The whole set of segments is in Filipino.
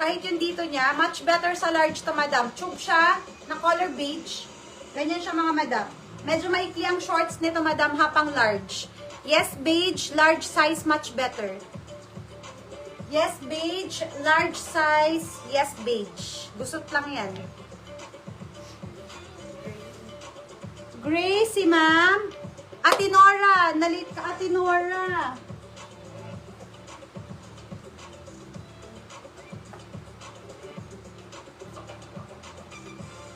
kahit yung dito niya, much better sa large to, madam. Tube siya, na color beige. Ganyan siya, mga madam. Medyo maikli ang shorts nito, madam, hapang large. Yes, beige, large size, much better. Yes, beige, large size, yes, beige. Gusot lang yan. Gray, si ma'am. Ate Nora, nalit ka, Ate Nora.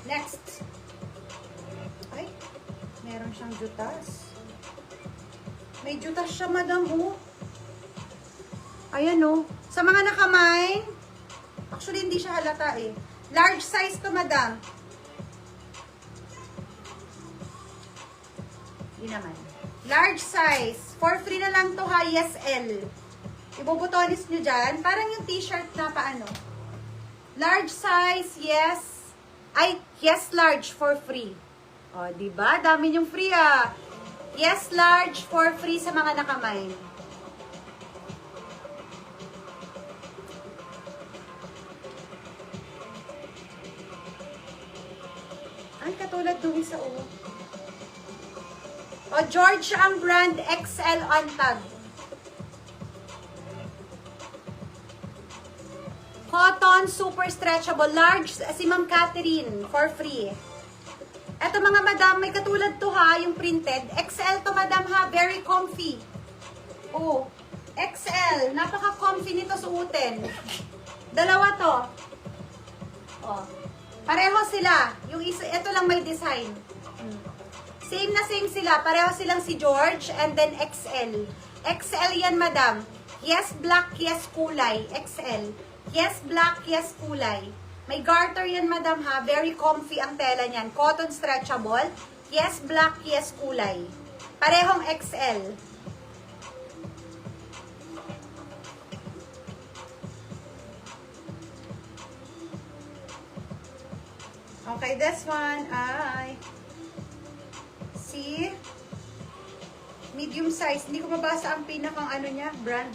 Next. Ay, meron siyang jutas. May jutas siya, madam, oh. Ayan, oh. Sa mga nakamay, actually, hindi siya halata, eh. Large size to, madam. Hindi naman. Large size. For free na lang to, ha. Yes, L. Ibubutonis nyo dyan. Parang yung t-shirt na paano. Large size, yes. Ay, yes, large for free. O, diba? Dami yung free, ah. Yes, large for free sa mga nakamay. Ay, katulad nung isa, oh. O, George ang brand, XL on tag. Cotton, super stretchable, large, si Ma'am Catherine, for free. Eto mga madam, may katulad to ha, yung printed. XL to madam ha, very comfy. Oh, XL, napaka-comfy nito suotin. Dalawa to. Oh, pareho sila. Yung isa, ito lang may design. Same na same sila. Pareho silang si George and then XL. XL yan, madam. Yes, black, yes, kulay. XL. Yes, black, yes, kulay. May garter yan, madam, ha. Very comfy ang tela niyan. Cotton stretchable. Yes, black, yes, kulay. Parehong XL. Okay, this one ay medium size. Hindi ko mabasa ang pinakang ano niya, brand.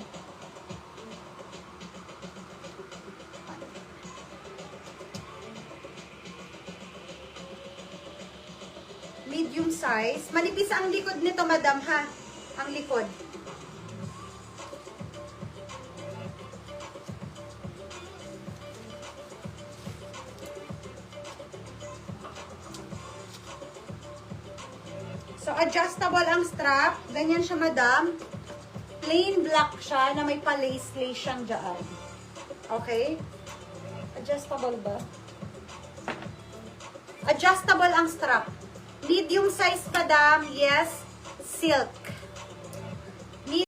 Medium size. Manipis ang likod nito, madam, ha? Ang likod. So, adjustable ang strap. Ganyan siya, madam. Plain black siya na may pa-lace-lace siyang dyan. Okay? Adjustable ba? Adjustable ang strap. Medium size, madam. Yes, silk.